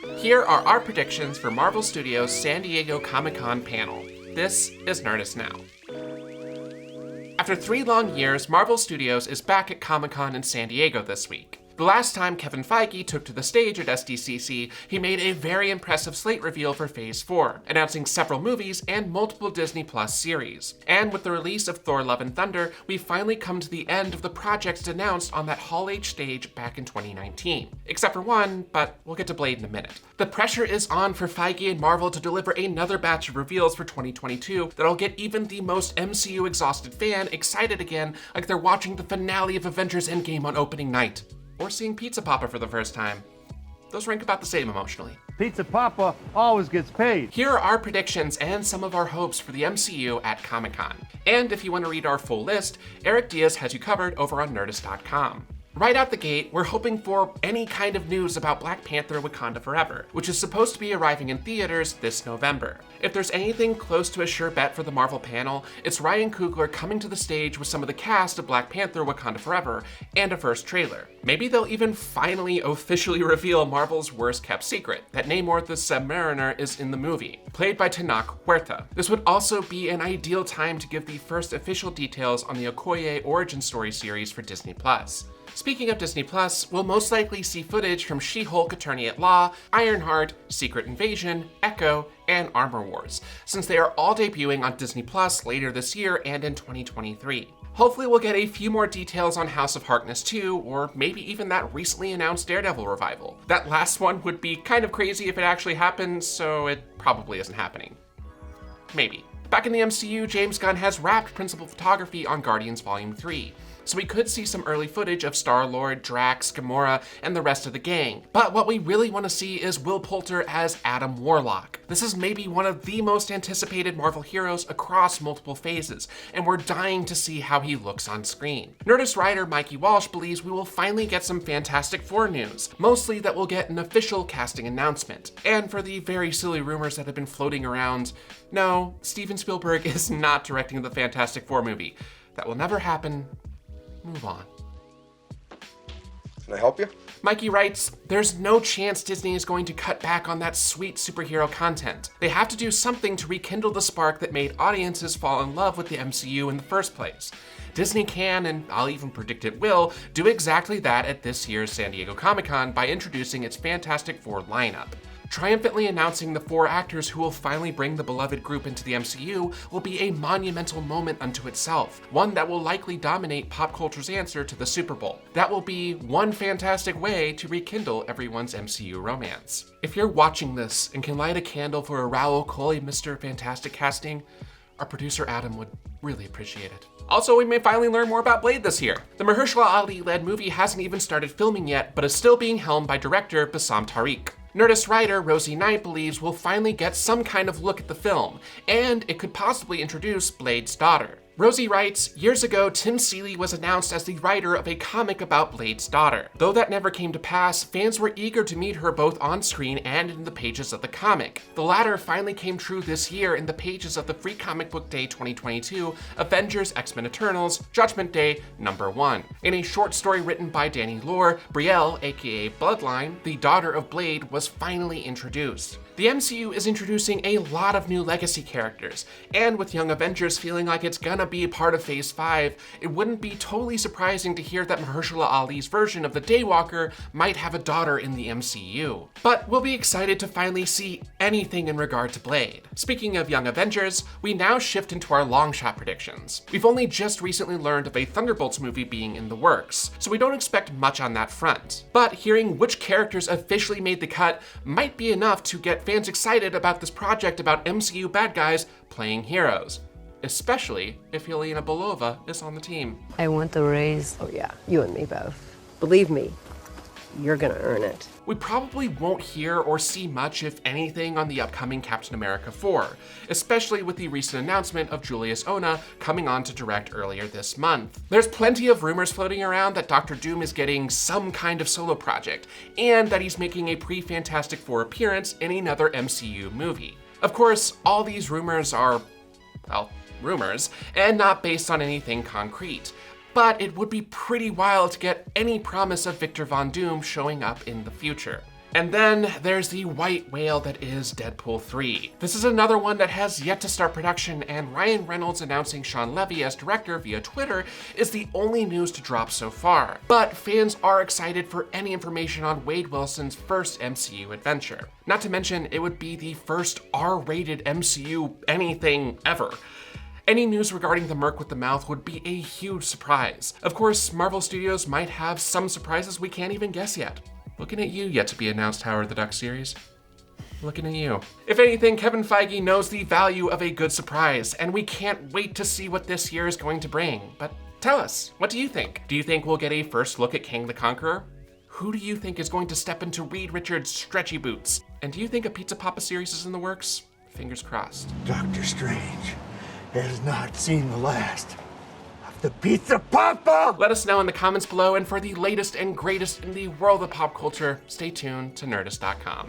Here are our predictions for Marvel Studios' San Diego Comic-Con panel. This is Nerdist Now. After 3 long years, Marvel Studios is back at Comic-Con in San Diego this week. The last time Kevin Feige took to the stage at SDCC, he made a very impressive slate reveal for Phase 4, announcing several movies and multiple Disney Plus series. And with the release of Thor: Love and Thunder, we've finally come to the end of the projects announced on that Hall H stage back in 2019. Except for one, but we'll get to Blade in a minute. The pressure is on for Feige and Marvel to deliver another batch of reveals for 2022 that'll get even the most MCU-exhausted fan excited again, like they're watching the finale of Avengers Endgame on opening night. Or seeing Pizza Papa for the first time. Those rank about the same emotionally. Pizza Papa always gets paid. Here are our predictions and some of our hopes for the MCU at Comic-Con. And if you want to read our full list, Eric Diaz has you covered over on Nerdist.com. Right out the gate, we're hoping for any kind of news about Black Panther: Wakanda Forever, which is supposed to be arriving in theaters this November. If there's anything close to a sure bet for the Marvel panel, it's Ryan Coogler coming to the stage with some of the cast of Black Panther: Wakanda Forever and a first trailer. Maybe they'll even finally officially reveal Marvel's worst-kept secret, that Namor the Submariner is in the movie, played by Tenoch Huerta. This would also be an ideal time to give the first official details on the Okoye origin story series for Disney+. Speaking of Disney+, we'll most likely see footage from She-Hulk Attorney at Law, Ironheart, Secret Invasion, Echo, and Armor Wars, since they are all debuting on Disney+ later this year and in 2023. Hopefully we'll get a few more details on House of Harkness 2, or maybe even that recently announced Daredevil revival. That last one would be kind of crazy if it actually happened, so it probably isn't happening. Maybe. Back in the MCU, James Gunn has wrapped principal photography on Guardians Volume 3. So we could see some early footage of Star-Lord, Drax, Gamora, and the rest of the gang. But what we really want to see is Will Poulter as Adam Warlock. This is maybe one of the most anticipated Marvel heroes across multiple phases, and we're dying to see how he looks on screen. Nerdist writer Mikey Walsh believes we will finally get some Fantastic Four news, mostly that we'll get an official casting announcement. And for the very silly rumors that have been floating around, no, Steven Spielberg is not directing the Fantastic Four movie. That will never happen. Move on. Can I help you? Mikey writes, there's no chance Disney is going to cut back on that sweet superhero content. They have to do something to rekindle the spark that made audiences fall in love with the MCU in the first place. Disney can, and I'll even predict it will, do exactly that at this year's San Diego Comic-Con by introducing its Fantastic Four lineup. Triumphantly announcing the 4 actors who will finally bring the beloved group into the MCU will be a monumental moment unto itself, one that will likely dominate pop culture's answer to the Super Bowl. That will be one fantastic way to rekindle everyone's MCU romance. If you're watching this and can light a candle for a Raoul Coley Mr. Fantastic casting, our producer Adam would really appreciate it. Also, we may finally learn more about Blade this year. The Mahershala Ali-led movie hasn't even started filming yet, but is still being helmed by director Bassam Tariq. Nerdist writer Rosie Knight believes we'll finally get some kind of look at the film, and it could possibly introduce Blade's daughter. Rosie writes, years ago, Tim Seeley was announced as the writer of a comic about Blade's daughter. Though that never came to pass, fans were eager to meet her both on screen and in the pages of the comic. The latter finally came true this year in the pages of the Free Comic Book Day 2022, Avengers X-Men Eternals, Judgment Day #1. In a short story written by Danny Lore, Brielle, aka Bloodline, the daughter of Blade, was finally introduced. The MCU is introducing a lot of new legacy characters, and with Young Avengers feeling like it's gonna be a part of Phase 5, it wouldn't be totally surprising to hear that Mahershala Ali's version of the Daywalker might have a daughter in the MCU. But we'll be excited to finally see anything in regard to Blade. Speaking of Young Avengers, we now shift into our long shot predictions. We've only just recently learned of a Thunderbolts movie being in the works, so we don't expect much on that front. But hearing which characters officially made the cut might be enough to get fans excited about this project about MCU bad guys playing heroes, especially if Yelena Belova is on the team. I want the raise. Oh yeah, you and me both. Believe me, you're gonna earn it. We probably won't hear or see much, if anything, on the upcoming Captain America 4, especially with the recent announcement of Julius Ona coming on to direct earlier this month. There's plenty of rumors floating around that Doctor Doom is getting some kind of solo project, and that he's making a pre-Fantastic Four appearance in another MCU movie. Of course, all these rumors are, well, rumors, and not based on anything concrete. But it would be pretty wild to get any promise of Victor Von Doom showing up in the future. And then there's the white whale that is Deadpool 3. This is another one that has yet to start production, and Ryan Reynolds announcing Sean Levy as director via Twitter is the only news to drop so far. But fans are excited for any information on Wade Wilson's first MCU adventure. Not to mention, it would be the first R-rated MCU anything ever. Any news regarding the Merc with the Mouth would be a huge surprise. Of course, Marvel Studios might have some surprises we can't even guess yet. Looking at you, yet to be announced Howard the Duck series. Looking at you. If anything, Kevin Feige knows the value of a good surprise, and we can't wait to see what this year is going to bring. But tell us, what do you think? Do you think we'll get a first look at Kang the Conqueror? Who do you think is going to step into Reed Richards' stretchy boots? And do you think a Pizza Papa series is in the works? Fingers crossed. Doctor Strange has not seen the last of the Pizza Papa! Let us know in the comments below, and for the latest and greatest in the world of pop culture, stay tuned to Nerdist.com.